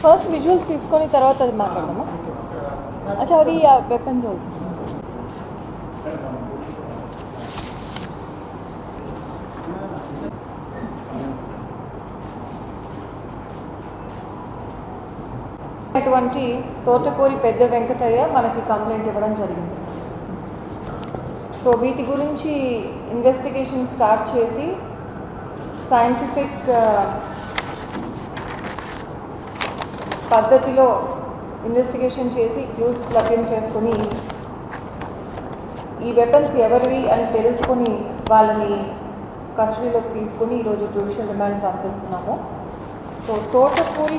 First visuals తీసుకొని తర్వాత అది మాట్లాడదామా? అచ్చా, అవి వెపన్స్ ఆల్సో. అటువంటి తోటకూరి పెద్ద వెంకటయ్య మనకి కంప్లైంట్ ఇవ్వడం జరిగింది. సో వీటి గురించి ఇన్వెస్టిగేషన్ స్టార్ట్ చేసి సైంటిఫిక్ పద్ధతిలో ఇన్వెస్టిగేషన్ చేసి క్లూస్ లభ్యం చేసుకొని ఈ వెపన్స్ ఎవరివి అని తెలుసుకొని వాళ్ళని కస్టడీలోకి తీసుకొని ఈరోజు జ్యుడిషియల్ రిమాండ్ పంపిస్తున్నాము. సో తోటకూరి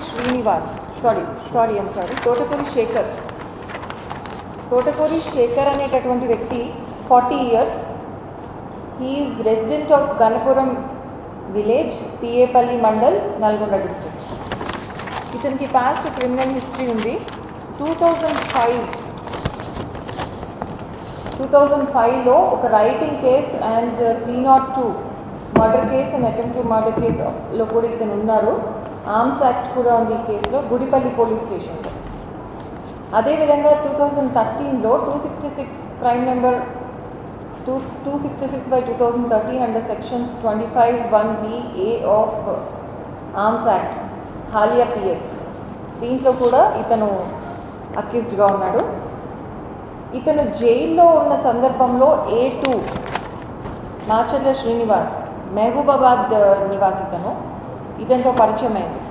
శేఖర్ అనేటటువంటి వ్యక్తి 40 years. He is resident of Ganapuram village, PA Palli mandal, Nalgonda district. ఇతనికి పాస్ట్ క్రిమినల్ హిస్టరీ ఉంది. 2005లో ఒక rioting case and 302 murder case and attempt to murder కేసులో కూడా ఇతను ఉన్నారు. ఆర్మ్స్ యాక్ట్ కూడా ఉంది ఈ కేసులో, గుడిపల్లి పోలీస్ స్టేషన్లో. అదేవిధంగా 2013లో 266 crime number 266/2013 under sections 25(1)(b)(a) of arms act, Haliya PS, దీంట్లో కూడా ఇతను అక్యూజ్డ్గా ఉన్నాడు. ఇతను జైల్లో ఉన్న సందర్భంలో A2 మాచర్ల శ్రీనివాస్, మహబూబాబాద్ నివాసి, ఇతనితో పరిచయం అయింది.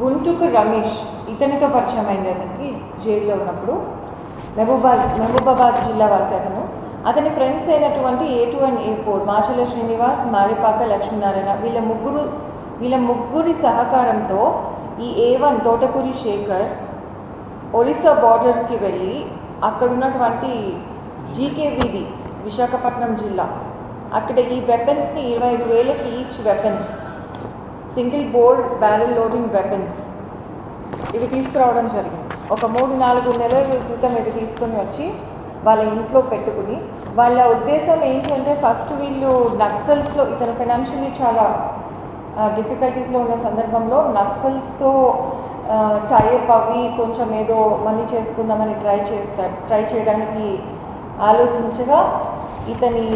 గుంటుకు రమేష్, ఇతనితో పరిచయం అయింది అతనికి జైల్లో ఉన్నప్పుడు. మహబూబాబాద్ జిల్లా వాసి అతని ఫ్రెండ్స్ అయినటువంటి A2 and A4 Macharla Srinivas, Maripaka Lakshminarayana, వీళ్ళ ముగ్గురి సహకారంతో ఈ A1 తోటకూరి శేఖర్ ఒరిస్సా బార్డర్కి వెళ్ళి అక్కడ ఉన్నటువంటి జీకే వీధి, విశాఖపట్నం జిల్లా, అక్కడ ఈ వెపన్స్ని 25,000కి each weapon, single bore barrel loading weapons ఇవి తీసుకురావడం జరిగింది. ఒక 3-4 నెలల క్రితం ఇవి తీసుకొని వచ్చి వాళ్ళ ఇంట్లో పెట్టుకుని, వాళ్ళ ఉద్దేశం ఏంటంటే ఫస్ట్ వీళ్ళు నక్సల్స్లో, ఇతను ఫైనాన్షియల్లీ చాలా డిఫికల్టీస్లో ఉన్న సందర్భంలో నక్సల్స్తో టైప్ అవి కొంచెం ఏదో మనీ చేసుకుందామని ట్రై చేయడానికి ఆలోచించగా ఇతని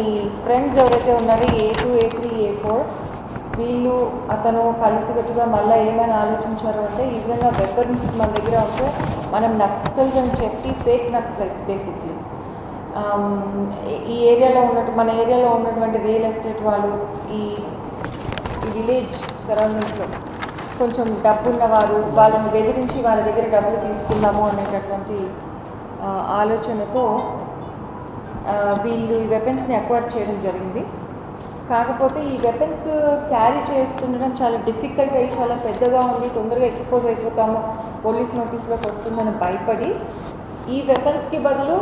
ఫ్రెండ్స్ ఎవరైతే ఉన్నారో A2, A3, A4 వీళ్ళు అతను కలిసికట్టుగా మళ్ళీ ఏమైనా ఆలోచించారు అంటే, ఈ విధంగా వెపన్స్ మన దగ్గర ఉంటే మనం నక్సల్స్ అని చెప్పి, ఫేక్ నక్సల్స్ బేసిక్లీ ఈ ఏరియాలో మన ఏరియాలో ఉన్నటువంటి రియల్ ఎస్టేట్ వాళ్ళు, ఈ విలేజ్ సరౌండింగ్స్లో కొంచెం డబ్బున్నవారు, వాళ్ళని బెదిరించి వాళ్ళ దగ్గర డబ్బులు తీసుకుందాము అనేటటువంటి ఆలోచనతో వీళ్ళు ఈ వెపన్స్ని అక్వైర్ చేయడం జరిగింది. కాకపోతే ఈ వెపన్స్ క్యారీ చేస్తుండడం చాలా డిఫికల్ట్ అయ్యి, చాలా పెద్దగా ఉంది, తొందరగా ఎక్స్పోజ్ అయిపోతాము, పోలీస్ నోటీస్లోకి వస్తుందని భయపడి ఈ వెపన్స్కి బదులు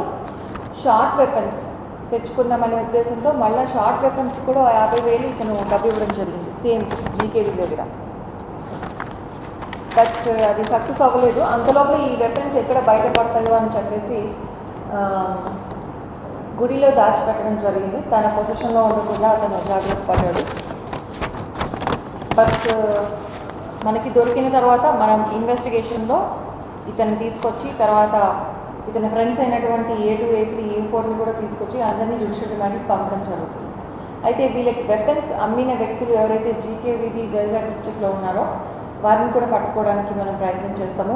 షార్ట్ వెపన్స్ తెచ్చుకుందామనే ఉద్దేశంతో మళ్ళీ షార్ట్ వెపన్స్ కూడా 50,000 ఇతను డబ్బు ఇవ్వడం జరిగింది, సేమ్ జీకేవి దగ్గర. బట్ అది సక్సెస్ అవ్వలేదు. అంతలోపల ఈ వెపన్స్ ఎక్కడ బయటపడతాయో అని చెప్పేసి గుడిలో దాచిపెట్టడం జరిగింది. తన పొజిషన్లో ఉండకుండా అతను జాగ్రత్త పడ్డాడు. బట్ మనకి దొరికిన తర్వాత మనం ఇన్వెస్టిగేషన్లో ఇతన్ని తీసుకొచ్చి, తర్వాత ఇతని ఫ్రెండ్స్ అయినటువంటి A2, A3, A4ని కూడా తీసుకొచ్చి అందరినీ జ్యుడిషియల్ రిమాండ్కి పంపడం జరుగుతుంది. అయితే వీళ్ళకి వెపన్స్ అమ్మిన వ్యక్తులు ఎవరైతే జీకే వీధి వైజాగ్ డిస్ట్రిక్ట్లో ఉన్నారో వారిని కూడా పట్టుకోవడానికి మనం ప్రయత్నం చేస్తాము.